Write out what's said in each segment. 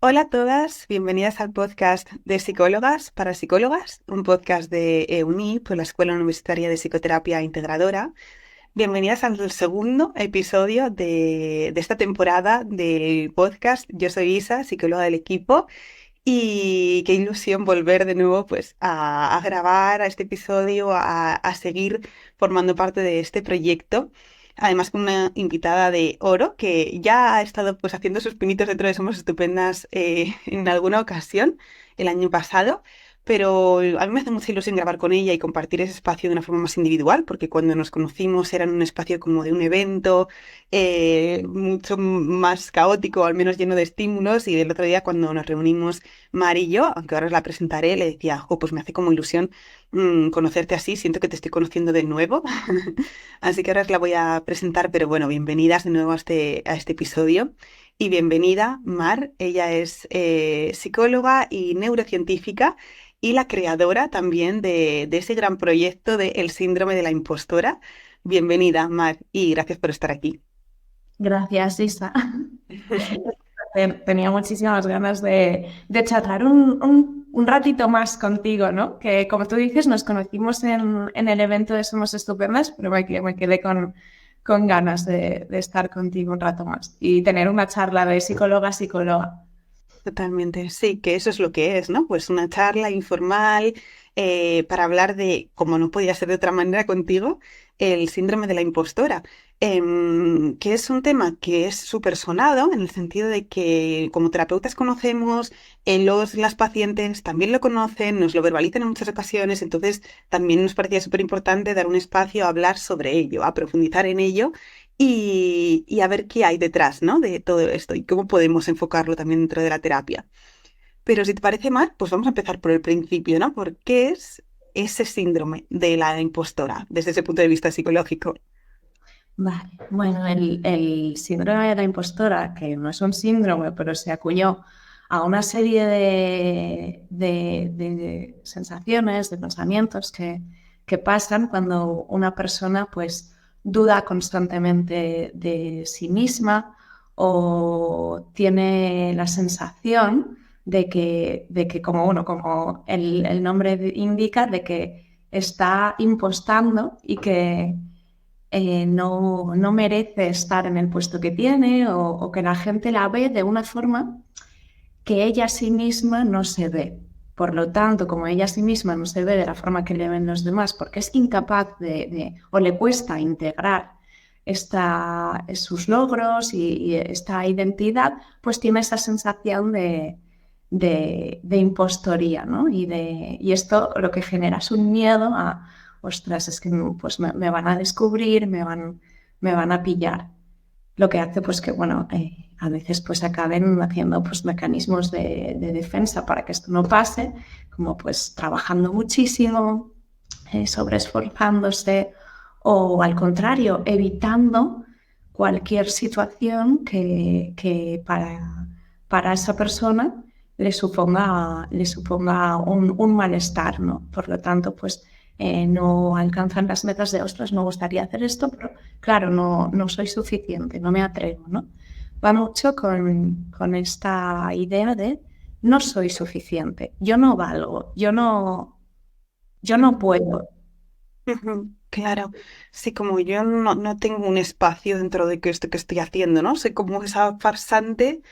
Hola a todas, bienvenidas al podcast de Psicólogas para Psicólogas, un podcast de EUNI, pues la Escuela Universitaria de Psicoterapia Integradora. Bienvenidas al segundo episodio de esta temporada del podcast. Yo soy Isa, psicóloga del equipo, y qué ilusión volver de nuevo pues a grabar a este episodio, a seguir formando parte de este proyecto. Además con una invitada de oro que ya ha estado pues haciendo sus pinitos dentro de Somos Estupendas en alguna ocasión el año pasado. Pero a mí me hace mucha ilusión grabar con ella y compartir ese espacio de una forma más individual, porque cuando nos conocimos era en un espacio como de un evento, mucho más caótico, al menos lleno de estímulos, y el otro día cuando nos reunimos Mar y yo, aunque ahora os la presentaré, le decía, jo, pues me hace como ilusión conocerte así, siento que te estoy conociendo de nuevo. Así que ahora os la voy a presentar, pero bueno, bienvenidas de nuevo a este episodio. Y bienvenida, Mar. Ella es psicóloga y neurocientífica y la creadora también de ese gran proyecto de El síndrome de la impostora. Bienvenida, Mar, y gracias por estar aquí. Gracias, Isa. Tenía muchísimas ganas de charlar un ratito más contigo, ¿no? Que como tú dices, nos conocimos en el evento de Somos Estupendas, pero me quedé con ganas de estar contigo un rato más y tener una charla de psicóloga a psicóloga. Totalmente, sí, que eso es lo que es, ¿no? Pues una charla informal para hablar de, como no podía ser de otra manera contigo, el síndrome de la impostora, que es un tema que es súper sonado en el sentido de que como terapeutas conocemos, las pacientes también lo conocen, nos lo verbalizan en muchas ocasiones, entonces también nos parecía súper importante dar un espacio a hablar sobre ello, a profundizar en ello y a ver qué hay detrás, ¿no? De todo esto y cómo podemos enfocarlo también dentro de la terapia. Pero si te parece mal, pues vamos a empezar por el principio, ¿no? ¿Por qué es ese síndrome de la impostora desde ese punto de vista psicológico? Vale, bueno, el síndrome de la impostora, que no es un síndrome, pero se acuñó a una serie de sensaciones, de pensamientos que pasan cuando una persona pues duda constantemente de sí misma o tiene la sensación de que como, bueno, como el nombre indica, de que está impostando y que no merece estar en el puesto que tiene o que la gente la ve de una forma que ella a sí misma no se ve. Por lo tanto, como ella a sí misma no se ve de la forma que le ven los demás, porque es incapaz o le cuesta integrar sus logros y esta identidad, pues tiene esa sensación de impostoría, ¿no? Y esto lo que genera es un miedo a, ostras, es que pues me van a descubrir, me van a pillar. Lo que hace pues que, bueno, a veces pues acaben haciendo pues mecanismos de defensa para que esto no pase, como pues trabajando muchísimo, sobreesforzándose o al contrario, evitando cualquier situación que para esa persona le suponga un malestar, ¿no? Por lo tanto, pues no alcanzan las metas de, ostras, me gustaría hacer esto, pero claro, no soy suficiente, no me atrevo, ¿no? Va mucho con esta idea de no soy suficiente, yo no valgo, yo no puedo. Ujú, claro, sí, como yo no tengo un espacio dentro de que esto que estoy haciendo, ¿no? Soy como esa farsante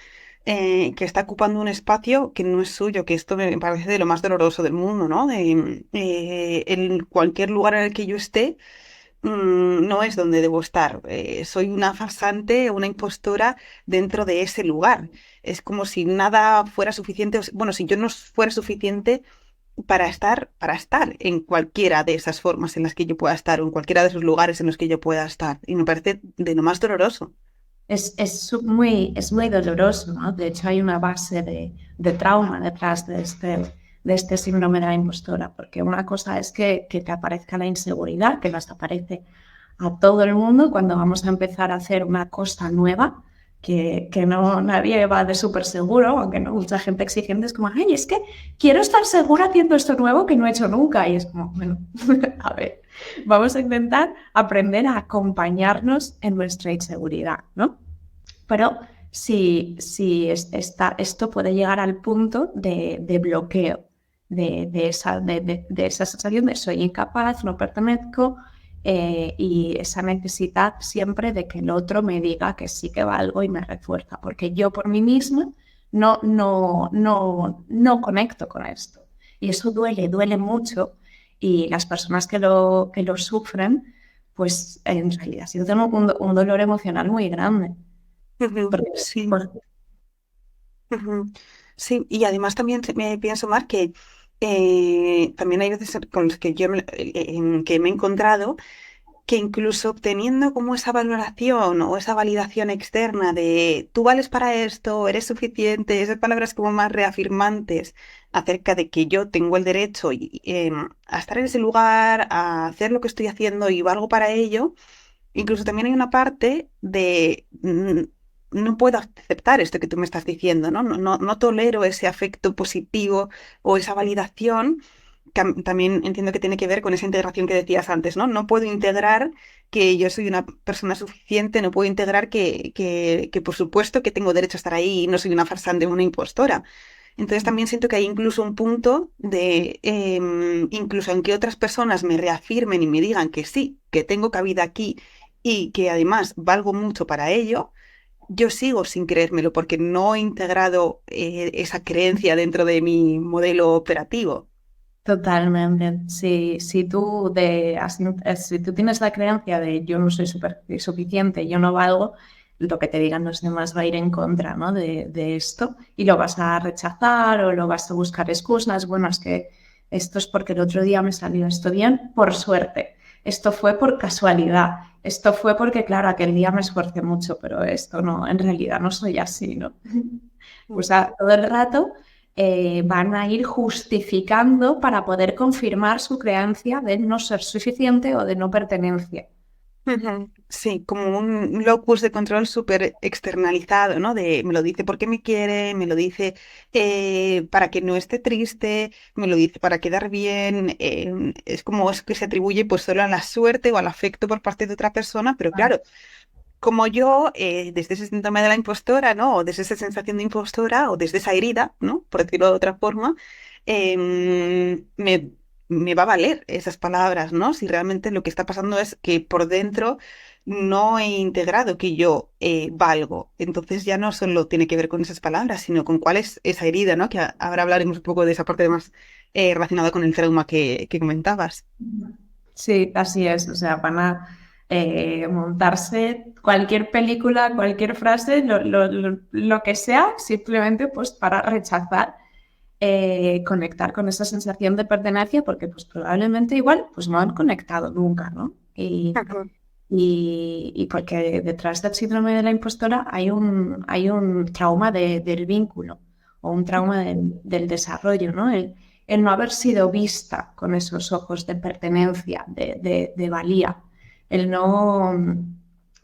que está ocupando un espacio que no es suyo, que esto me parece de lo más doloroso del mundo, ¿no? En cualquier lugar en el que yo esté, no es donde debo estar. Soy una farsante, una impostora dentro de ese lugar. Es como si nada fuera suficiente, bueno, si yo no fuera suficiente para estar en cualquiera de esas formas en las que yo pueda estar o en cualquiera de esos lugares en los que yo pueda estar. Y me parece de lo más doloroso. Es muy doloroso, ¿no? De hecho, hay una base de trauma detrás de este síndrome de la impostora, porque una cosa es que te aparezca la inseguridad, que nos aparece a todo el mundo cuando vamos a empezar a hacer una cosa nueva, que no nadie va de súper seguro, aunque no mucha gente exigente es como, ay, es que quiero estar segura haciendo esto nuevo que no he hecho nunca. Y es como, bueno, a ver, vamos a intentar aprender a acompañarnos en nuestra inseguridad, ¿no? Pero esto puede llegar al punto de bloqueo de esa sensación de soy incapaz, no pertenezco, y esa necesidad siempre de que el otro me diga que sí que valgo y me refuerza, porque yo por mí misma no conecto con esto. Y eso duele mucho, y las personas que lo sufren, pues en realidad sí tengo un dolor emocional muy grande. Ujú, Porque, sí. por- Ujú. Sí, y además también me pienso más que también hay veces con los que en que me he encontrado que incluso obteniendo como esa valoración o esa validación externa de tú vales para esto, eres suficiente, esas palabras como más reafirmantes acerca de que yo tengo el derecho a estar en ese lugar, a hacer lo que estoy haciendo y valgo para ello. Incluso también hay una parte de no puedo aceptar esto que tú me estás diciendo, ¿no? No tolero ese afecto positivo o esa validación. También entiendo que tiene que ver con esa integración que decías antes, ¿no? No puedo integrar que yo soy una persona suficiente, no puedo integrar que por supuesto que tengo derecho a estar ahí y no soy una farsante, una impostora. Entonces también siento que hay incluso un punto de, incluso aunque otras personas me reafirmen y me digan que sí, que tengo cabida aquí y que además valgo mucho para ello, yo sigo sin creérmelo porque no he integrado esa creencia dentro de mi modelo operativo. Totalmente. Si tú tienes la creencia de yo no soy suficiente, yo no valgo, lo que te digan los demás va a ir en contra, ¿no? de esto, y lo vas a rechazar o lo vas a buscar excusas. Bueno, es que esto es porque el otro día me salió esto bien, por suerte. Esto fue por casualidad. Esto fue porque, claro, aquel día me esforcé mucho, pero esto no, en realidad no soy así, ¿no? O Mm. sea, todo el rato van a ir justificando para poder confirmar su creencia de no ser suficiente o de no pertenencia. Ujú. Sí, como un locus de control súper externalizado, ¿no? De me lo dice porque me quiere, me lo dice para que no esté triste, me lo dice para quedar bien. Es como es que se atribuye pues solo a la suerte o al afecto por parte de otra persona, pero claro, como yo, desde ese síndrome de la impostora, ¿no? O desde esa sensación de impostora, o desde esa herida, ¿no? Por decirlo de otra forma, me va a valer esas palabras, ¿no? Si realmente lo que está pasando es que por dentro no he integrado que yo valgo. Entonces ya no solo tiene que ver con esas palabras, sino con cuál es esa herida, ¿no? Que ahora hablaremos un poco de esa parte más relacionada con el trauma que comentabas. Sí, así es. O sea, van a montarse cualquier película, cualquier frase, lo que sea, simplemente pues para rechazar, conectar con esa sensación de pertenencia, porque pues probablemente igual pues no han conectado nunca, ¿no? Ujú. Y porque detrás del síndrome de la impostora hay un trauma del vínculo o un trauma del desarrollo, ¿no? El no haber sido vista con esos ojos de pertenencia, de valía, el no,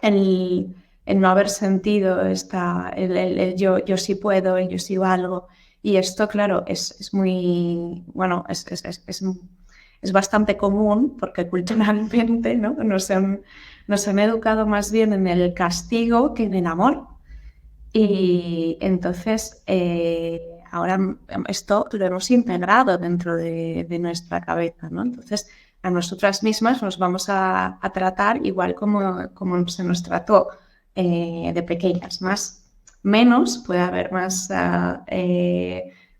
el no haber sentido el yo sí puedo, el yo sí valgo. Y esto, claro, es muy, bueno, es bastante común porque culturalmente, ¿no? Nos han educado más bien en el castigo que en el amor. Y entonces ahora esto lo hemos integrado dentro de nuestra cabeza, ¿no? Entonces a nosotras mismas nos vamos a tratar igual como se nos trató de pequeñas, más menos, puede haber más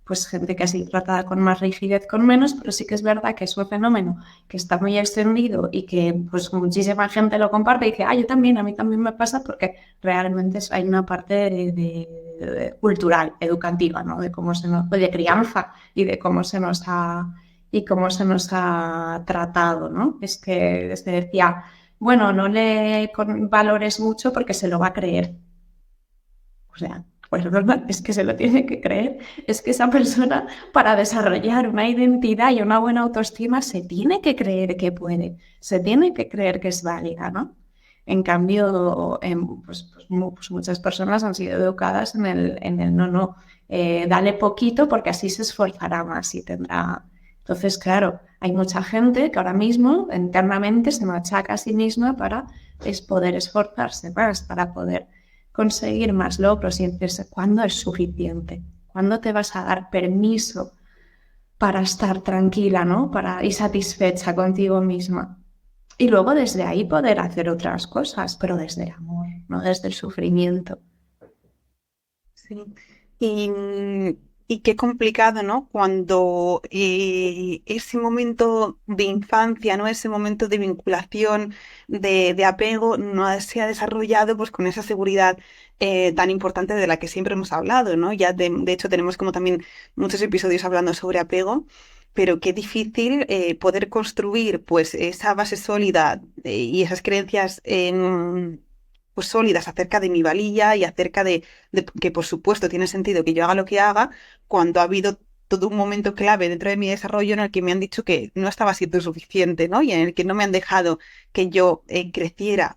pues gente que ha sido tratada con más rigidez, con menos, pero sí que es verdad que es un fenómeno que está muy extendido y que pues muchísima gente lo comparte y dice, yo también, a mí también me pasa, porque realmente hay una parte cultural, educativa, ¿no? De cómo de crianza y de cómo se nos ha tratado, ¿no? Es que se decía, bueno, no le valores mucho porque se lo va a creer. O sea, pues lo normal es que se lo tiene que creer. Es que esa persona, para desarrollar una identidad y una buena autoestima, se tiene que creer que puede, se tiene que creer que es válida, ¿no? En cambio, pues muchas personas han sido educadas en el no, dale poquito porque así se esforzará más y tendrá. Entonces, claro, hay mucha gente que ahora mismo internamente se machaca a sí misma para poder esforzarse más, para poder conseguir más logros y decirse cuándo es suficiente, cuándo te vas a dar permiso para estar tranquila, ¿no? Y satisfecha contigo misma. Y luego desde ahí poder hacer otras cosas, pero desde el amor, no desde el sufrimiento. Sí. Y, y qué complicado, ¿no? Cuando ese momento de infancia, ¿no? Ese momento de vinculación, de apego, no se ha desarrollado pues con esa seguridad tan importante de la que siempre hemos hablado, ¿no? Ya de hecho tenemos como también muchos episodios hablando sobre apego, pero qué difícil poder construir pues esa base sólida y esas creencias pues sólidas acerca de mi valía y acerca de que por supuesto tiene sentido que yo haga lo que haga cuando ha habido todo un momento clave dentro de mi desarrollo en el que me han dicho que no estaba siendo suficiente, ¿no? Y en el que no me han dejado que yo creciera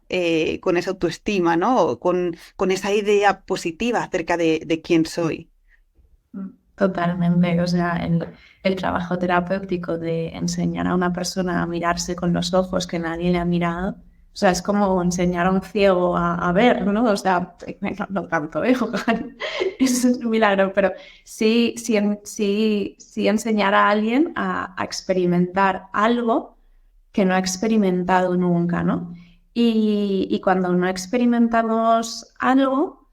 con esa autoestima, ¿no? O con esa idea positiva acerca de quién soy. Totalmente, o sea, el trabajo terapéutico de enseñar a una persona a mirarse con los ojos que nadie le ha mirado, o sea, es como enseñar a un ciego a ver, ¿no? O sea, no tanto, ¿eh? Eso es un milagro, pero sí enseñar a alguien a experimentar algo que no ha experimentado nunca, ¿no? Y cuando no experimentamos algo,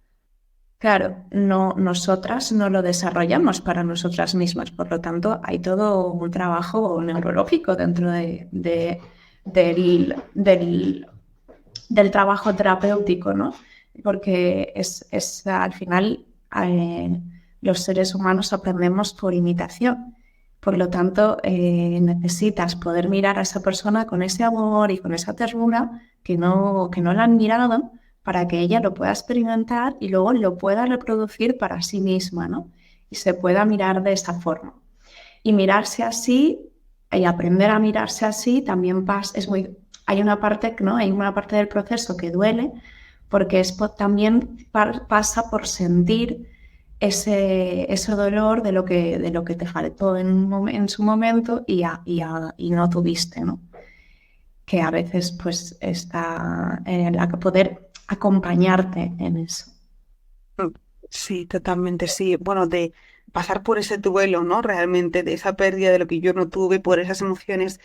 claro, no, nosotras no lo desarrollamos para nosotras mismas, por lo tanto hay todo un trabajo neurológico dentro del trabajo terapéutico, ¿no? Porque es al final los seres humanos aprendemos por imitación. Por lo tanto, necesitas poder mirar a esa persona con ese amor y con esa ternura que no la han mirado para que ella lo pueda experimentar y luego lo pueda reproducir para sí misma, ¿no? Y se pueda mirar de esa forma. Y mirarse así y aprender a mirarse así también hay una parte, ¿no? Hay una parte del proceso que duele porque también pasa por sentir ese dolor de lo que te faltó en su momento y no tuviste, ¿no? Que a veces pues está en la que poder acompañarte en eso. Mm, sí, totalmente, sí. Bueno, de pasar por ese duelo, ¿no? Realmente, de esa pérdida de lo que yo no tuve, por esas emociones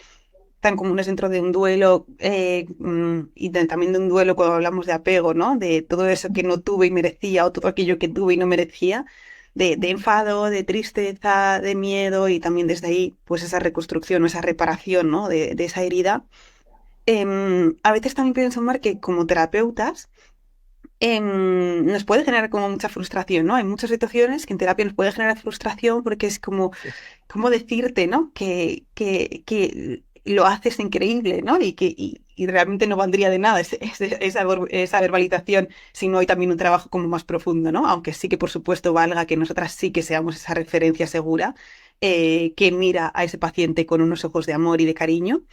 tan comunes dentro de un duelo y también de un duelo cuando hablamos de apego, ¿no? De todo eso que no tuve y merecía o todo aquello que tuve y no merecía, de enfado, de tristeza, de miedo y también desde ahí, pues esa reconstrucción o esa reparación, ¿no? De esa herida. A veces también pienso, Mar, que como terapeutas, nos puede generar como mucha frustración, ¿no? Hay muchas situaciones que en terapia nos puede generar frustración porque es como, ¿cómo decirte, ¿no? Que lo haces increíble, ¿no? Y realmente no valdría de nada esa verbalización si no hay también un trabajo como más profundo, ¿no? Aunque sí que por supuesto valga que nosotras sí que seamos esa referencia segura que mira a ese paciente con unos ojos de amor y de cariño.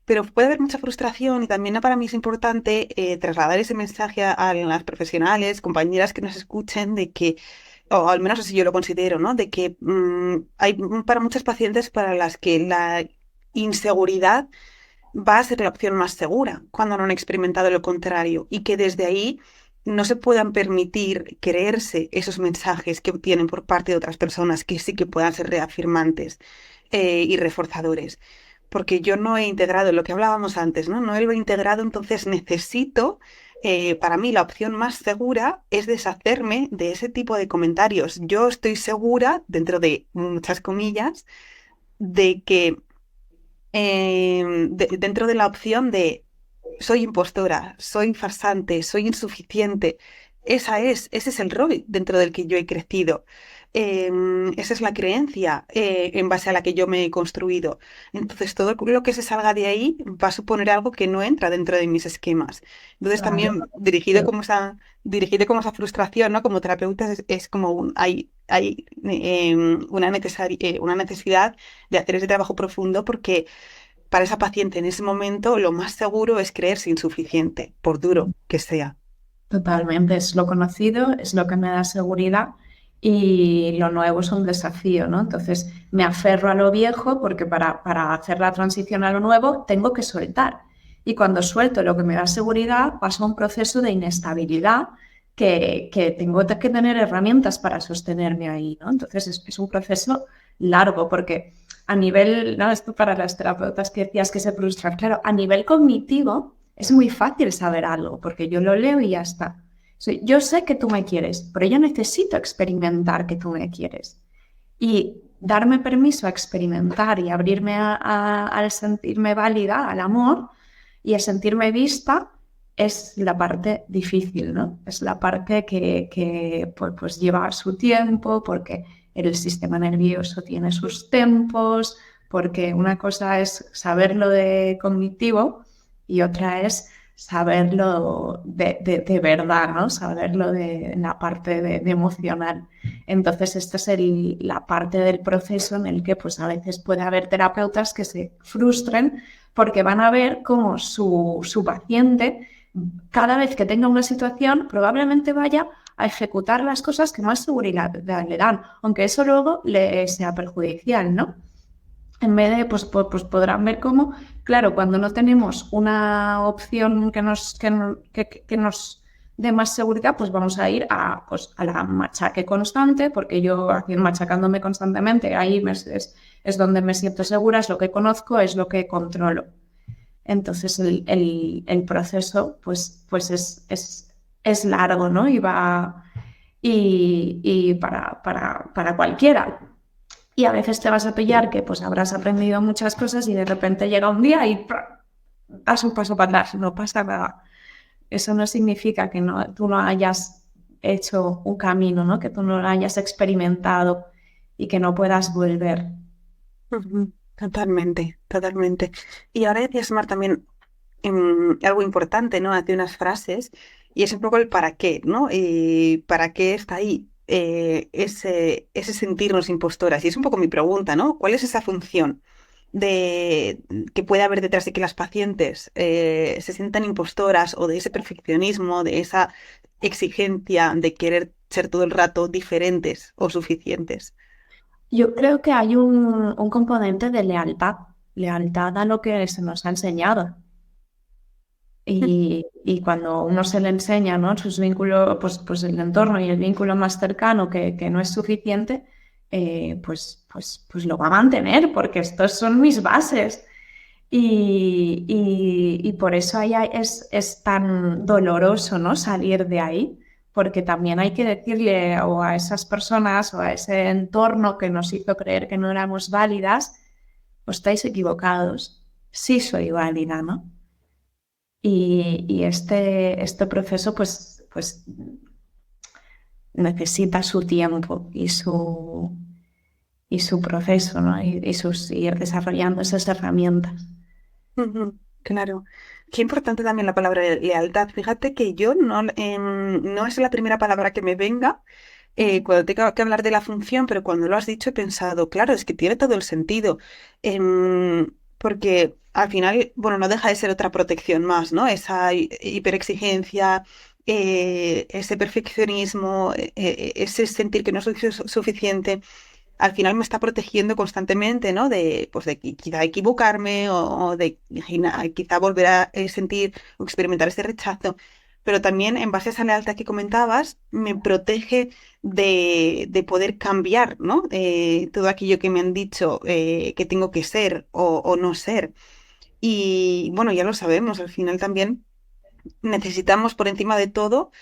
Pero puede haber mucha frustración y también para mí es importante trasladar ese mensaje a las profesionales, compañeras que nos escuchen, de que, o al menos así yo lo considero, ¿no? De que hay para muchas pacientes para las que la inseguridad va a ser la opción más segura cuando no han experimentado lo contrario y que desde ahí no se puedan permitir creerse esos mensajes que obtienen por parte de otras personas que sí que puedan ser reafirmantes y reforzadores. Porque yo no he integrado lo que hablábamos antes, ¿no? No lo he integrado, entonces necesito, para mí la opción más segura es deshacerme de ese tipo de comentarios. Yo estoy segura, dentro de muchas comillas, de que dentro de la opción de soy impostora, soy farsante, soy insuficiente. Ese es el rol dentro del que yo he crecido. Esa es la creencia en base a la que yo me he construido. Entonces, todo lo que se salga de ahí va a suponer algo que no entra dentro de mis esquemas. Entonces, Claro. también dirigido como esa frustración, ¿no? Como terapeuta es como hay una necesidad de hacer ese trabajo profundo porque para esa paciente en ese momento lo más seguro es creerse insuficiente, por duro que sea. Totalmente, es lo conocido, es lo que me da seguridad y lo nuevo es un desafío, ¿no? Entonces me aferro a lo viejo porque para hacer la transición a lo nuevo tengo que soltar. Y cuando suelto lo que me da seguridad pasa un proceso de inestabilidad que tengo que tener herramientas para sostenerme ahí, ¿no? Entonces es un proceso largo porque a nivel, ¿no? Esto para las terapeutas que decías que se frustran, claro, a nivel cognitivo es muy fácil saber algo porque yo lo leo y ya está. Yo sé que tú me quieres, pero yo necesito experimentar que tú me quieres. Y darme permiso a experimentar y abrirme al sentirme válida, al amor y a sentirme vista, es la parte difícil, ¿no? Es la parte que pues lleva su tiempo, porque el sistema nervioso tiene sus tempos, porque una cosa es saberlo de cognitivo y otra es saberlo de verdad, ¿no? Saberlo de la parte de emocional. Entonces, esta es la parte del proceso en el que pues a veces puede haber terapeutas que se frustren porque van a ver cómo su paciente, cada vez que tenga una situación, probablemente vaya a ejecutar las cosas que más seguridad le dan, aunque eso luego le sea perjudicial, ¿no? En vez de, pues podrán ver cómo, claro, cuando no tenemos una opción que nos dé más seguridad, pues vamos a ir pues, a la machaque constante, porque yo aquí machacándome constantemente, ahí es donde me siento segura, es lo que conozco, es lo que controlo. Entonces el proceso pues es largo, ¿no? Y para cualquiera. Y a veces te vas a pillar que pues habrás aprendido muchas cosas y de repente llega un día y das un paso para atrás, no pasa nada. Eso no significa que tú no hayas hecho un camino, ¿no? Que tú no lo hayas experimentado y que no puedas volver. Totalmente, totalmente. Y ahora decías, Mar, también algo importante, ¿no? Hace unas frases y es un poco el para qué, ¿no? Y para qué está ahí ese sentirnos impostoras. Y es un poco mi pregunta, ¿no? ¿Cuál es esa función de que puede haber detrás de que las pacientes se sientan impostoras o de ese perfeccionismo, de esa exigencia de querer ser todo el rato diferentes o suficientes? Yo creo que hay un componente de lealtad a lo que se nos ha enseñado. Y cuando uno se le enseña, ¿no? Sus vínculos, pues el entorno y el vínculo más cercano que no es suficiente, pues lo va a mantener, porque estos son mis bases. Y por eso es tan doloroso, ¿no? Salir de ahí, porque también hay que decirle o a esas personas o a ese entorno que nos hizo creer que no éramos válidas, os estáis equivocados, sí soy válida, ¿no? Y este proceso pues necesita su tiempo y su proceso, ¿no? Ir desarrollando esas herramientas. Ujú, claro. Qué importante también la palabra lealtad. Fíjate que yo no es la primera palabra que me venga cuando tengo que hablar de la función, pero cuando lo has dicho he pensado, claro, es que tiene todo el sentido. Porque al final, bueno, no deja de ser otra protección más, ¿no? Esa hiperexigencia, ese perfeccionismo, ese sentir que no soy suficiente al final me está protegiendo constantemente, ¿no? Pues de quizá equivocarme o de quizá volver a sentir o experimentar ese rechazo. Pero también en base a esa lealtad que comentabas, me protege de poder cambiar, ¿no? Todo aquello que me han dicho que tengo que ser o no ser. Y bueno, ya lo sabemos, al final también necesitamos por encima de todo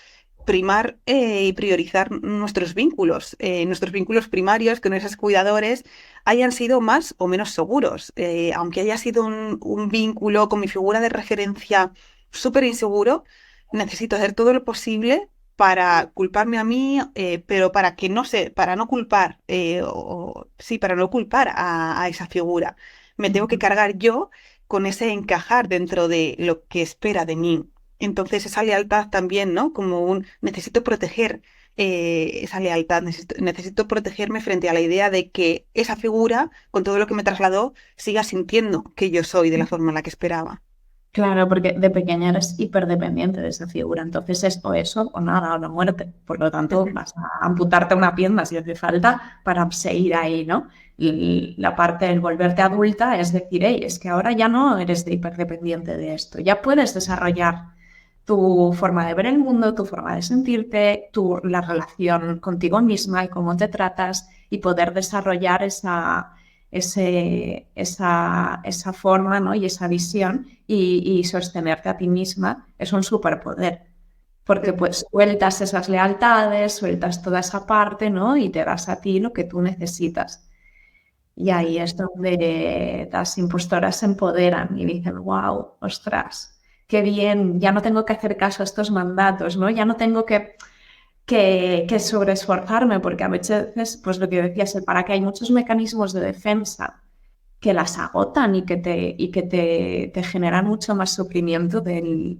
primar y priorizar nuestros vínculos primarios, que nuestros cuidadores hayan sido más o menos seguros. Aunque haya sido un vínculo con mi figura de referencia súper inseguro, necesito hacer todo lo posible para culparme a mí, pero para que no sé, para no culpar, sí, para no culpar a esa figura. Me tengo que cargar yo con ese encajar dentro de lo que espera de mí. Entonces, esa lealtad también, ¿no? Como necesito proteger esa lealtad, necesito protegerme frente a la idea de que esa figura, con todo lo que me trasladó, siga sintiendo que yo soy de la forma en la que esperaba. Claro, porque de pequeña eres hiperdependiente de esa figura, entonces es o eso o nada, o la muerte. Por lo tanto, vas a amputarte una pierna si hace falta para seguir ahí, ¿no? Y la parte del volverte adulta es decir, hey, es que ahora ya no eres de hiperdependiente de esto, ya puedes desarrollar tu forma de ver el mundo, tu forma de sentirte, la relación contigo misma y cómo te tratas y poder desarrollar esa forma, ¿no? Y esa visión y sostenerte a ti misma es un superpoder. Porque pues sueltas esas lealtades, sueltas toda esa parte, ¿no? Y te das a ti lo que tú necesitas. Y ahí es donde las impostoras se empoderan y dicen, wow, ostras, qué bien, ya no tengo que hacer caso a estos mandatos, ¿no? Ya no tengo que sobreesforzarme, porque a veces, pues lo que decías, para que hay muchos mecanismos de defensa que las agotan y que te generan mucho más sufrimiento del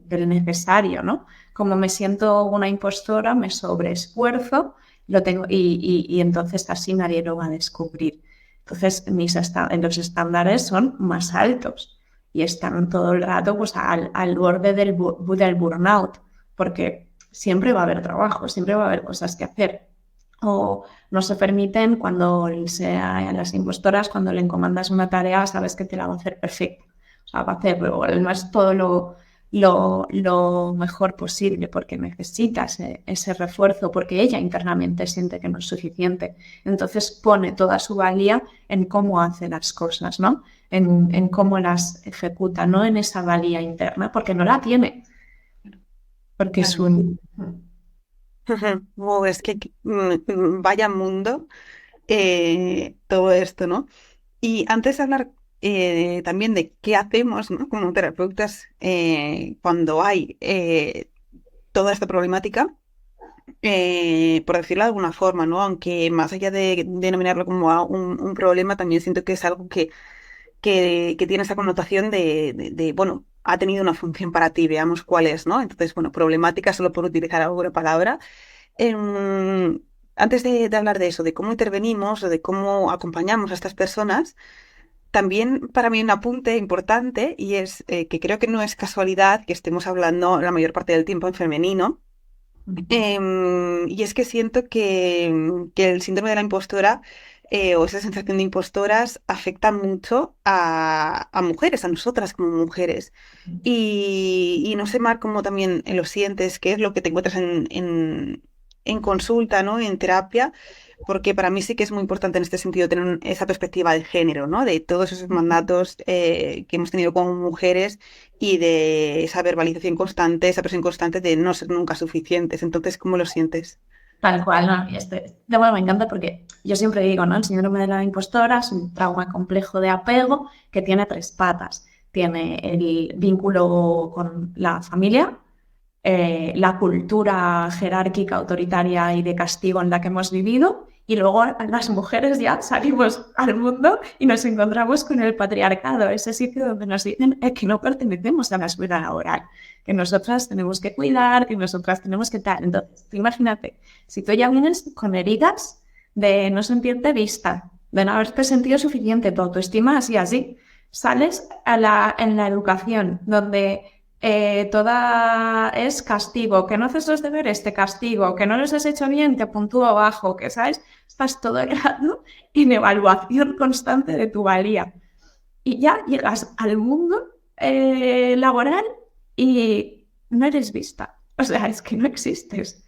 necesario, ¿no? Como me siento una impostora, me sobreesfuerzo y entonces así nadie lo va a descubrir. Entonces los estándares son más altos y están todo el rato pues, al borde del burnout, porque siempre va a haber trabajo, siempre va a haber cosas que hacer. O no se permiten cuando a las impostoras, cuando le encomandas una tarea, sabes que te la va a hacer perfecta. O sea, va a hacer además todo lo mejor posible porque necesita ese refuerzo, porque ella internamente siente que no es suficiente. Entonces pone toda su valía en cómo hace las cosas, ¿no? En cómo las ejecuta, no en esa valía interna, porque no la tiene. Porque es un... Wow, es que vaya mundo todo esto, ¿no? Y antes de hablar también de qué hacemos, ¿no? Como terapeutas cuando hay toda esta problemática, por decirlo de alguna forma, ¿no? Aunque más allá de denominarlo como un problema, también siento que es algo que tiene esa connotación bueno, ha tenido una función para ti, veamos cuál es, ¿no? Entonces, bueno, problemática, solo por utilizar alguna palabra. Em, Antes de hablar de eso, de cómo intervenimos o de cómo acompañamos a estas personas, también para mí un apunte importante y es que creo que no es casualidad que estemos hablando la mayor parte del tiempo en femenino. Y es que siento que el síndrome de la impostora o esa sensación de impostoras afecta mucho a mujeres, a nosotras como mujeres. Y no sé, Mar, cómo también lo sientes, qué es lo que te encuentras en consulta, ¿no? En terapia, porque para mí sí que es muy importante en este sentido tener esa perspectiva de género, ¿no? De todos esos mandatos que hemos tenido como mujeres y de esa verbalización constante, esa presión constante de no ser nunca suficientes. Entonces, ¿cómo lo sientes? Tal cual, ¿no? Bueno, me encanta porque yo siempre digo, ¿no? El síndrome de la impostora es un trauma complejo de apego que tiene tres patas. Tiene el vínculo con la familia, la cultura jerárquica, autoritaria y de castigo en la que hemos vivido, y luego las mujeres ya salimos al mundo y nos encontramos con el patriarcado, ese sitio donde nos dicen que no pertenecemos a la esfera laboral, que nosotras tenemos que cuidar, que nosotras tenemos que tal. Entonces, tú imagínate, si tú ya vienes con heridas de no sentirte vista, de no haberte sentido suficiente, tu autoestima así, sales en la educación, donde toda es castigo, que no haces los deberes, te castigo, que no los has hecho bien, te puntúo abajo, que sabes, estás todo el rato en evaluación constante de tu valía. Y ya llegas al mundo laboral y no eres vista. O sea, es que no existes.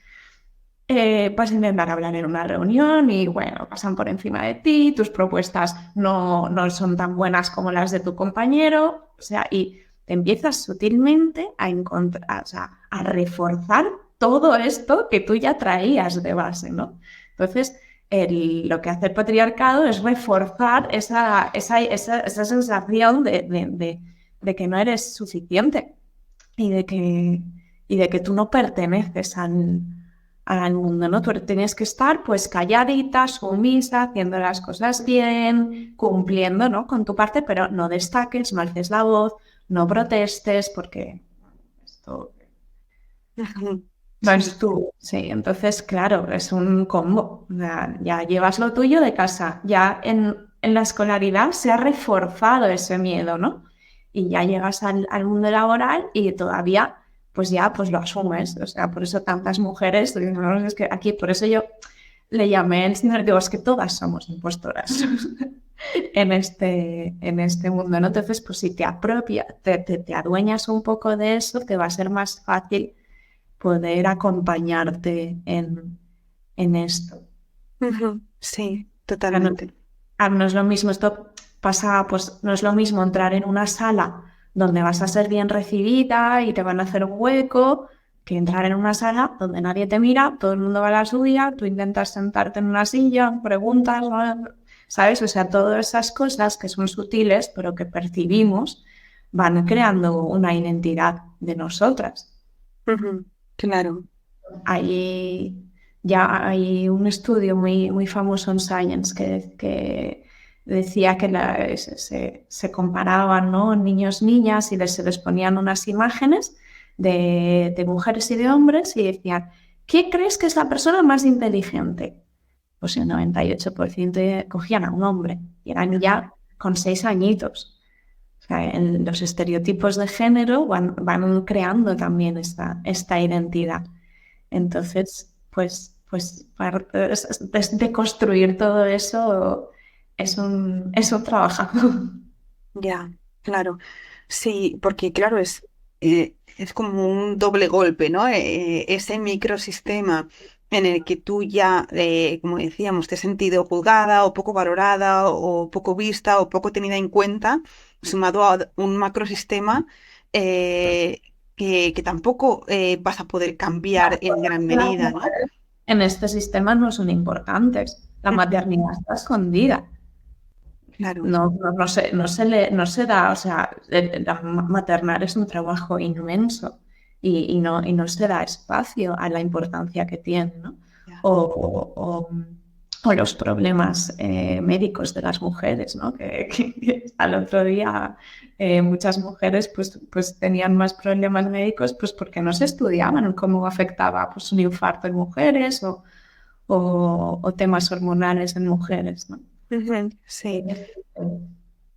Vas a intentar hablar en una reunión y bueno, pasan por encima de ti, tus propuestas no son tan buenas como las de tu compañero, o sea, y te empiezas sutilmente a encontrar, o sea, a reforzar todo esto que tú ya traías de base, ¿no? Entonces, lo que hace el patriarcado es reforzar esa sensación de que no eres suficiente y de que tú no perteneces al mundo, ¿no? Tú tienes que estar pues calladita, sumisa, haciendo las cosas bien, cumpliendo, ¿no? Con tu parte, pero no destaques, no alces la voz, no protestes, porque esto no es tú. Sí, entonces, claro, es un combo. O sea, ya llevas lo tuyo de casa, ya en la escolaridad se ha reforzado ese miedo, ¿no? Y ya llegas al mundo laboral y todavía pues ya pues lo asumes. O sea, por eso tantas mujeres, ¿no? Es que aquí, por eso yo le llamé el síndrome, digo, es que todas somos impostoras en este mundo, ¿no? Entonces, pues si te te adueñas un poco de eso, te va a ser más fácil poder acompañarte en esto. Sí, Ya no, totalmente. no es lo mismo, esto pasa, pues no es lo mismo entrar en una sala donde vas a ser bien recibida y te van a hacer un hueco, que entrar en una sala donde nadie te mira, todo el mundo va a la suya, tú intentas sentarte en una silla, preguntas, ¿sabes? O sea, todas esas cosas que son sutiles, pero que percibimos, van creando una identidad de nosotras. Claro. Ya hay un estudio muy famoso en Science que decía que se comparaban, ¿no?, niños, niñas, y se les ponían unas imágenes de mujeres y de hombres y decían, ¿qué crees que es la persona más inteligente? Pues el 98% cogían a un hombre y eran ya con 6 añitos. O sea, los estereotipos de género van creando también esta identidad. Entonces, deconstruir todo eso es un trabajo. Ya, claro. Sí, porque claro, es como un doble golpe, ¿no? Ese microsistema en el que tú ya, como decíamos, te has sentido juzgada o poco valorada o poco vista o poco tenida en cuenta, sumado a un macrosistema eh, que tampoco vas a poder cambiar en gran Las medida, ¿no? mujeres en este sistema no son importantes. La maternidad está escondida. Claro. No se da, o sea, maternar es un trabajo inmenso y no se da espacio a la importancia que tiene, ¿no? Ya. O los problemas médicos de las mujeres, ¿no? Que al otro día muchas mujeres pues tenían más problemas médicos pues porque no se estudiaban cómo afectaba pues un infarto en mujeres o temas hormonales en mujeres, ¿no? Sí.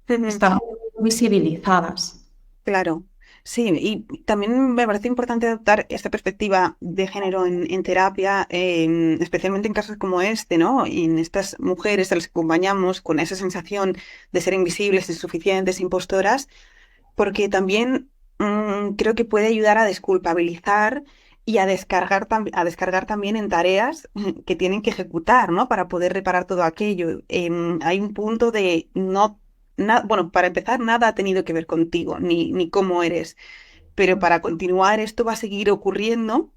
Están visibilizadas. Claro, sí, y también me parece importante adoptar esta perspectiva de género en terapia, especialmente en casos como este, ¿no? Y en estas mujeres a las que acompañamos con esa sensación de ser invisibles, insuficientes, impostoras, porque también creo que puede ayudar a desculpabilizar y a descargar también en tareas que tienen que ejecutar, ¿no? Para poder reparar todo aquello. Hay un punto de no, bueno, para empezar, nada ha tenido que ver contigo, ni cómo eres, pero para continuar esto va a seguir ocurriendo.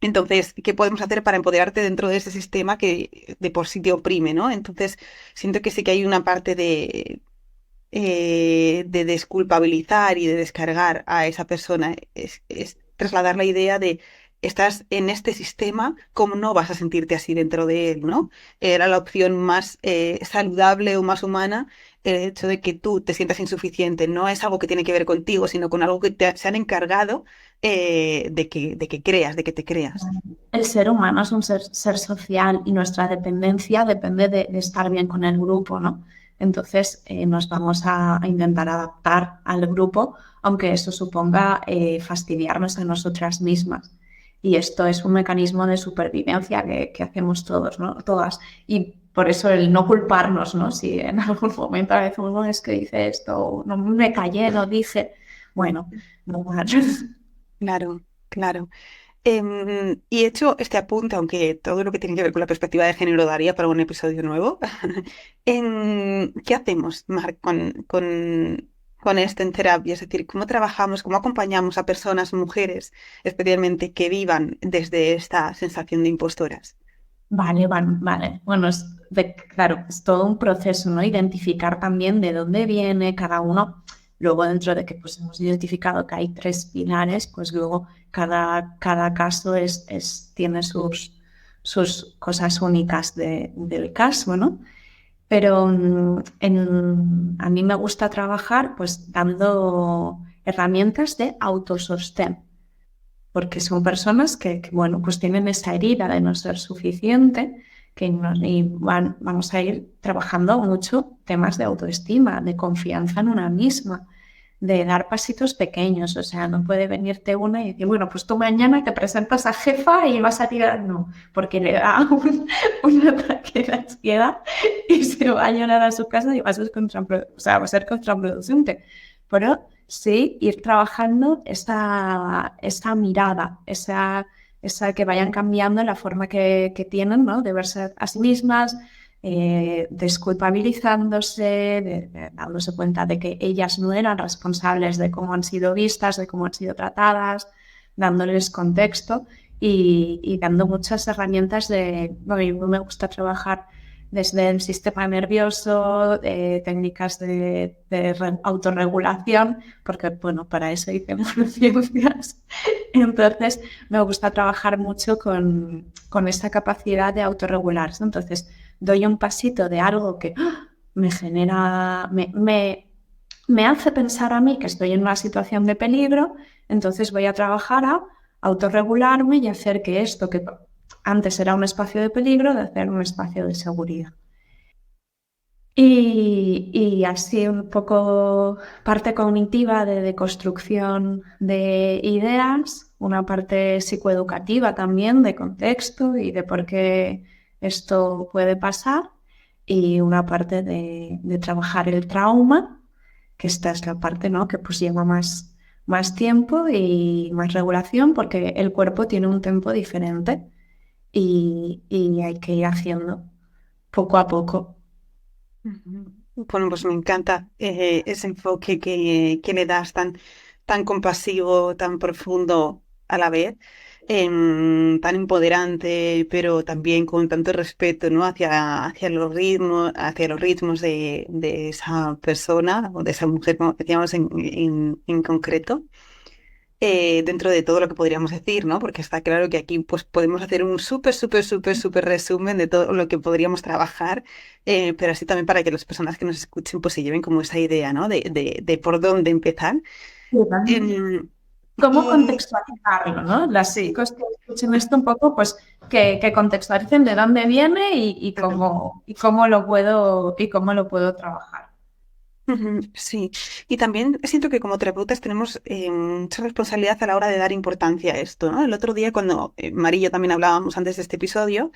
Entonces, ¿qué podemos hacer para empoderarte dentro de ese sistema que de por sí te oprime, ¿no? Entonces, siento que sí que hay una parte de desculpabilizar y de descargar a esa persona, es trasladar la idea de estás en este sistema, ¿cómo no vas a sentirte así dentro de él, ¿no? Era la opción más saludable o más humana, el hecho de que tú te sientas insuficiente. No es algo que tiene que ver contigo, sino con algo que se han encargado de que creas, de que te creas. El ser humano es un ser social y nuestra dependencia depende de estar bien con el grupo, ¿no? Entonces nos vamos a intentar adaptar al grupo, aunque eso suponga fastidiarnos a nosotras mismas. Y esto es un mecanismo de supervivencia que hacemos todos, ¿no? Todas. Y por eso el no culparnos, ¿no? Si en algún momento a veces uno es que dice esto, no me callé, no dije, bueno, no más. Claro, claro. Y he hecho este apunte, aunque todo lo que tiene que ver con la perspectiva de género daría para un episodio nuevo. ¿Qué hacemos, Mar, con esto en terapia? Es decir, ¿cómo trabajamos, cómo acompañamos a personas, mujeres, especialmente, que vivan desde esta sensación de impostoras? Vale. Bueno, claro, es todo un proceso, ¿no? Identificar también de dónde viene cada uno. Luego, dentro de que pues, hemos identificado que hay 3 pilares, pues luego cada caso tiene sus cosas únicas del caso, ¿no? Pero a mí me gusta trabajar pues dando herramientas de autosostén, porque son personas bueno, pues tienen esa herida de no ser suficiente, y vamos a ir trabajando mucho temas de autoestima, de confianza en una misma, de dar pasitos pequeños. O sea, no puede venirte una y decir, bueno, pues tú mañana te presentas a jefa y vas a tirar, no, porque le da un ataque de ansiedad y se va a llorar a su casa y va a ser va a ser contraproducente. Pero sí ir trabajando esa mirada, esa que vayan cambiando la forma que tienen, ¿no? De verse a sí mismas, desculpabilizándose, dándose cuenta de que ellas no eran responsables de cómo han sido vistas, de cómo han sido tratadas, dándoles contexto y dando muchas herramientas a mí me gusta trabajar desde el sistema nervioso, técnicas de autorregulación, porque, bueno, para eso hice neurociencias. Entonces, me gusta trabajar mucho con esa capacidad de autorregularse. Entonces, doy un pasito de algo que me genera, me hace pensar a mí que estoy en una situación de peligro, entonces voy a trabajar a autorregularme y hacer que esto que antes era un espacio de peligro, de hacer un espacio de seguridad. Y así un poco parte cognitiva de construcción de ideas, una parte psicoeducativa también de contexto y de por qué esto puede pasar, y una parte de trabajar el trauma, que esta es la parte, ¿no?, que pues lleva más tiempo y más regulación porque el cuerpo tiene un tempo diferente y hay que ir haciendo poco a poco. Ujú. Bueno, pues me encanta ese enfoque que le das tan compasivo, tan profundo a la vez, tan empoderante, pero también con tanto respeto, ¿no? Hacia los ritmos de esa persona o de esa mujer, como decíamos en concreto, dentro de todo lo que podríamos decir, ¿no? Porque está claro que aquí pues podemos hacer un súper resumen de todo lo que podríamos trabajar, pero así también para que las personas que nos escuchen pues se lleven como esa idea, ¿no? De por dónde empezar. Em, ¿Cómo y contextualizarlo, no? Las sí. chicos que escuchen esto un poco, pues que contextualicen de dónde viene y cómo lo puedo trabajar. Ujú, sí, y también siento que como terapeutas tenemos mucha responsabilidad a la hora de dar importancia a esto, ¿no? El otro día cuando María y yo también hablábamos antes de este episodio,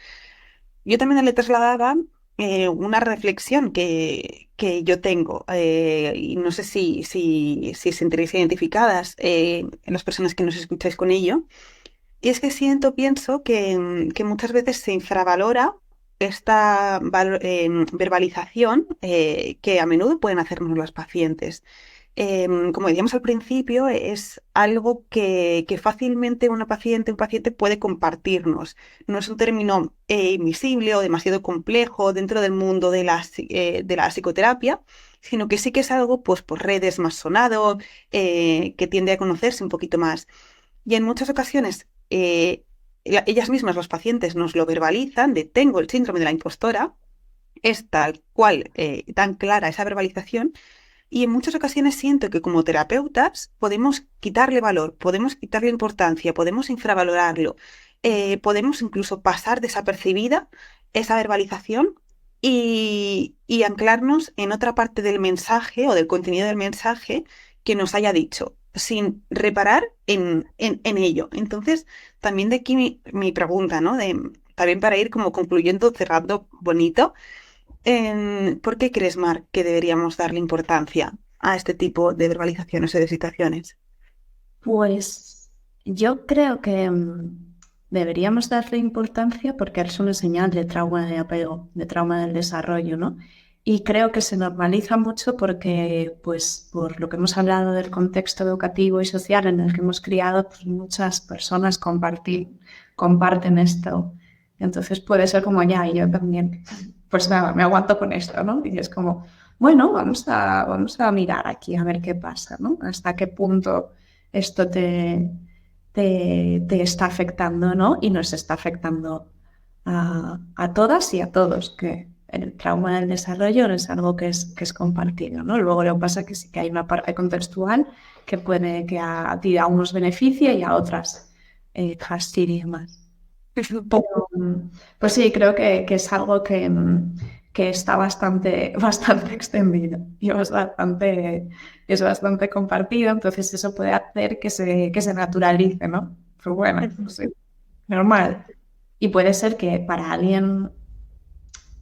yo también le trasladaba una reflexión que yo tengo, y no sé si os sentiréis identificadas, en las personas que nos escucháis con ello, y es que pienso que muchas veces se infravalora esta verbalización que a menudo pueden hacernos los pacientes. Como decíamos al principio, es algo que fácilmente un paciente puede compartirnos. No es un término invisible o demasiado complejo dentro del mundo de la psicoterapia, sino que sí que es algo pues, por redes más sonado, que tiende a conocerse un poquito más. Y en muchas ocasiones, ellas mismas, los pacientes, nos lo verbalizan de tengo el síndrome de la impostora, es tal cual, tan clara esa verbalización, y en muchas ocasiones siento que como terapeutas podemos quitarle valor, podemos quitarle importancia, podemos infravalorarlo, podemos incluso pasar desapercibida esa verbalización y anclarnos en otra parte del mensaje o del contenido del mensaje que nos haya dicho, sin reparar en ello. Entonces, también de aquí mi pregunta, ¿no? También para ir como concluyendo, cerrando bonito. ¿Por qué crees, Mar, que deberíamos darle importancia a este tipo de verbalizaciones o de situaciones? Pues yo creo que deberíamos darle importancia porque es una señal de trauma de apego, de trauma del desarrollo, ¿no? Y creo que se normaliza mucho porque, pues, por lo que hemos hablado del contexto educativo y social en el que hemos criado, pues muchas personas comparten esto. Entonces puede ser como ya, y yo también, pues nada, me aguanto con esto, ¿no? Y es como, bueno, vamos a mirar aquí a ver qué pasa, ¿no? Hasta qué punto esto te está afectando, ¿no? Y nos está afectando a todas y a todos, que el trauma del desarrollo no es algo que es compartido, ¿no? Luego lo que pasa es que sí que hay una parte contextual que puede que a ti a unos beneficie y a otras fastidie más. Pero, pues sí, creo que es algo que está bastante, bastante extendido y es bastante compartido, entonces eso puede hacer que se naturalice, ¿no? Pues bueno, pues sí, normal. Y puede ser que para alguien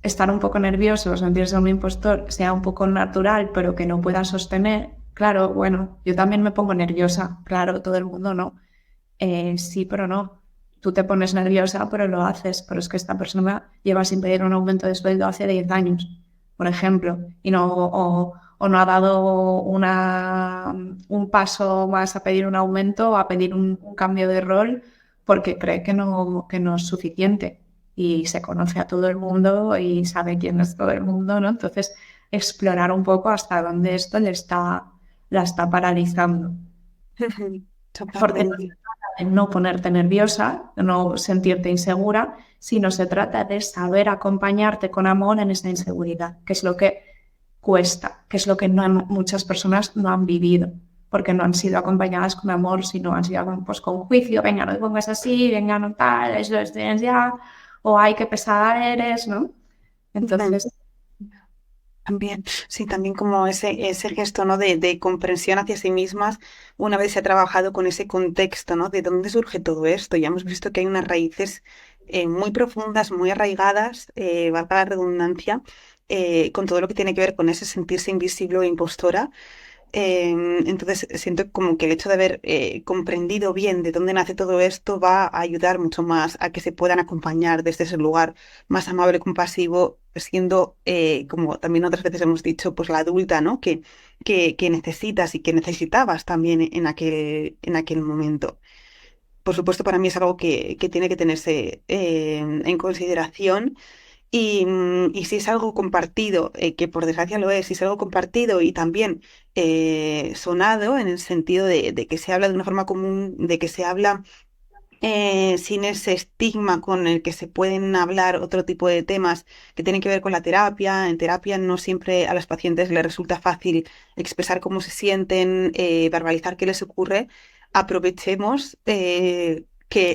estar un poco nervioso o sentirse un impostor sea un poco natural, pero que no pueda sostener. Claro, bueno, yo también me pongo nerviosa, claro, todo el mundo no. Sí, pero no. Tú te pones nerviosa, pero lo haces. Pero es que esta persona lleva sin pedir un aumento de sueldo hace 10 años, por ejemplo, y no, o no ha dado un paso más a pedir un aumento o a pedir un cambio de rol porque cree que no es suficiente. Y se conoce a todo el mundo y sabe quién es todo el mundo, ¿no? Entonces, explorar un poco hasta dónde esto la está paralizando. Porque no se Totalmente. trata de no ponerte nerviosa, de no sentirte insegura, sino se trata de saber acompañarte con amor en esa inseguridad, que es lo que cuesta, que es lo que muchas personas no han vivido, porque no han sido acompañadas con amor, sino han sido pues, con juicio, venga, no te pongas así, venga, no tal, eso es ya, o ay, qué pesada eres, ¿no? Entonces, También, sí, también como ese gesto, ¿no? de comprensión hacia sí mismas, una vez se ha trabajado con ese contexto, ¿no? De dónde surge todo esto. Ya hemos visto que hay unas raíces muy profundas, muy arraigadas, valga la redundancia, con todo lo que tiene que ver con ese sentirse invisible o impostora. Entonces, siento como que el hecho de haber comprendido bien de dónde nace todo esto va a ayudar mucho más a que se puedan acompañar desde ese lugar más amable, compasivo, siendo, como también otras veces hemos dicho, pues la adulta, ¿no? Que necesitas y que necesitabas también en aquel momento. Por supuesto, para mí es algo que tiene que tenerse en consideración y si es algo compartido, que por desgracia lo es, si es algo compartido y también sonado en el sentido de que se habla de una forma común, de que se habla sin ese estigma con el que se pueden hablar otro tipo de temas que tienen que ver con la terapia. En terapia no siempre a los pacientes les resulta fácil expresar cómo se sienten, verbalizar qué les ocurre. Aprovechemos que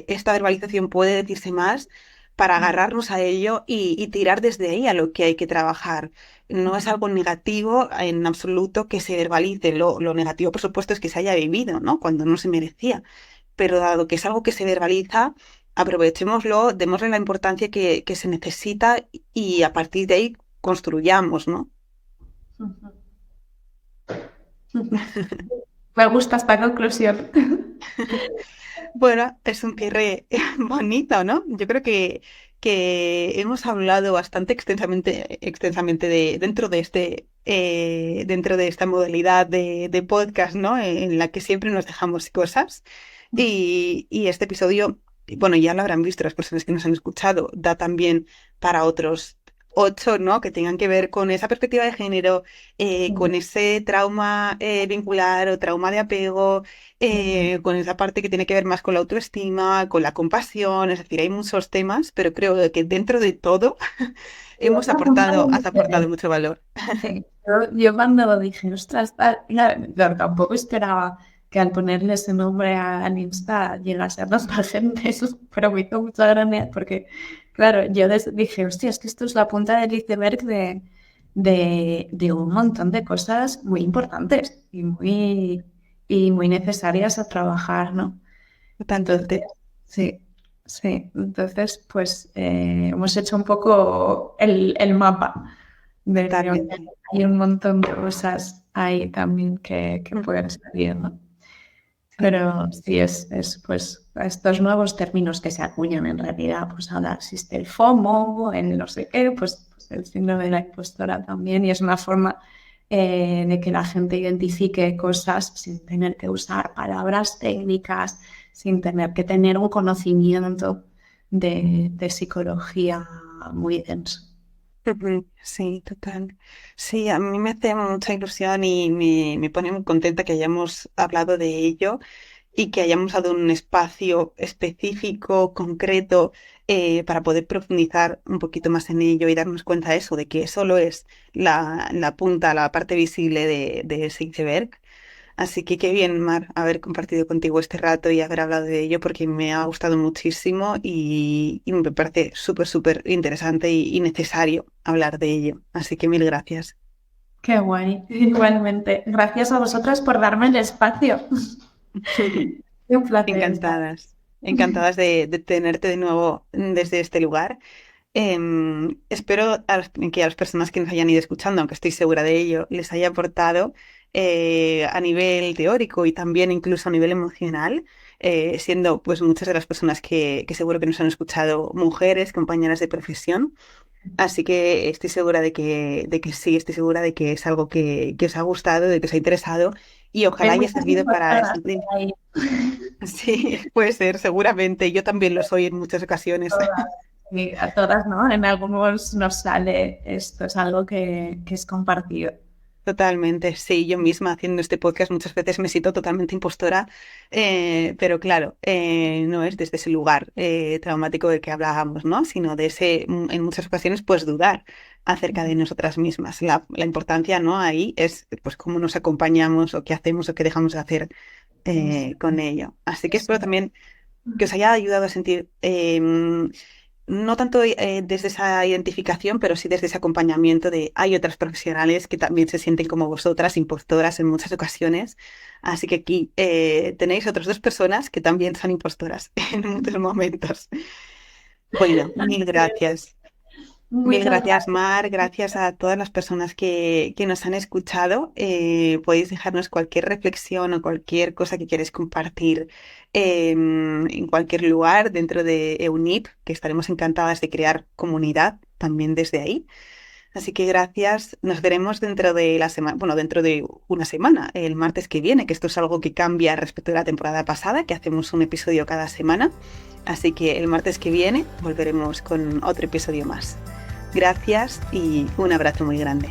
esta verbalización puede decirse más para agarrarnos a ello y tirar desde ahí a lo que hay que trabajar. No es algo negativo en absoluto que se verbalice. Lo negativo, por supuesto, es que se haya vivido, ¿no? Cuando no se merecía, pero dado que es algo que se verbaliza, aprovechémoslo, démosle la importancia que se necesita y a partir de ahí construyamos, ¿no? me gusta esta conclusión. Bueno, es un cierre bonito, ¿no? Yo creo que hemos hablado bastante extensamente dentro de esta modalidad de podcast, ¿no? En la que siempre nos dejamos cosas. Y este episodio, bueno, ya lo habrán visto las personas que nos han escuchado, da también para otros 8, ¿no? Que tengan que ver con esa perspectiva de género, con ese trauma vincular o trauma de apego, con esa parte que tiene que ver más con la autoestima, con la compasión, es decir, hay muchos temas, pero creo que dentro de todo Yo has aportado mucho valor. sí, yo cuando dije, ostras, claro, tampoco esperaba que al ponerle ese nombre al Insta llegase a tanta gente, eso, pero me hizo mucha gracia porque, claro, yo dije, hostia, es que esto es la punta del iceberg de un montón de cosas muy importantes y muy necesarias a trabajar, ¿no? Entonces, Totalmente. sí, sí. Entonces, pues hemos hecho un poco el mapa de oye, Totalmente. hay un montón de cosas ahí también que Mm, pueden salir, ¿no? sí. Pero sí es pues estos nuevos términos que se acuñan en realidad, pues ahora existe el FOMO, el no sé qué, pues el síndrome de la impostora también, y es una forma de que la gente identifique cosas sin tener que usar palabras técnicas, sin tener que tener un conocimiento de psicología muy denso. Ujú, sí, total. Sí, a mí me hace mucha ilusión y me pone muy contenta que hayamos hablado de ello y que hayamos dado un espacio específico, concreto, para poder profundizar un poquito más en ello y darnos cuenta de eso, de que solo es la punta, la parte visible de ese iceberg. Así que qué bien, Mar, haber compartido contigo este rato y haber hablado de ello porque me ha gustado muchísimo y me parece súper, súper interesante y necesario hablar de ello. Así que mil gracias. Qué guay, igualmente. Gracias a vosotras por darme el espacio. Un placer estar. Encantadas, encantadas de tenerte de nuevo desde este lugar. Espero que a las personas que nos hayan ido escuchando, aunque estoy segura de ello, les haya aportado a nivel teórico y también incluso a nivel emocional, siendo pues muchas de las personas que seguro que nos han escuchado mujeres, compañeras de profesión. Así que estoy segura de que sí, estoy segura de que es algo que os ha gustado, de que os ha interesado y ojalá Hay haya muchas servido para encontradas por sentir. ahí. Sí, puede ser, seguramente. Yo también lo soy en muchas ocasiones. Todas, y a todas, ¿no? En algunos nos sale esto, es algo que es compartido. Totalmente, sí, yo misma haciendo este podcast muchas veces me siento totalmente impostora, pero claro, no es desde ese lugar traumático del que hablábamos, ¿no? Sino de ese, en muchas ocasiones, pues dudar acerca de nosotras mismas. La importancia, ¿no? Ahí es, pues, cómo nos acompañamos o qué hacemos o qué dejamos de hacer con ello. Así que Eso. espero también que os haya ayudado a sentir no tanto desde esa identificación, pero sí desde ese acompañamiento de hay otras profesionales que también se sienten como vosotras, impostoras en muchas ocasiones. Así que aquí tenéis otras dos personas que también son impostoras en muchos momentos. Bueno, mil gracias. Mil Muchas gracias, gracias. Mar. Gracias a todas las personas que nos han escuchado. Podéis dejarnos cualquier reflexión o cualquier cosa que quierais compartir en cualquier lugar dentro de EUNIP, que estaremos encantadas de crear comunidad también desde ahí. Así que gracias. Nos veremos dentro de la semana, bueno, dentro de una semana, el martes que viene, que esto es algo que cambia respecto de la temporada pasada, que hacemos un episodio cada semana. Así que el martes que viene volveremos con otro episodio más. Gracias y un abrazo muy grande.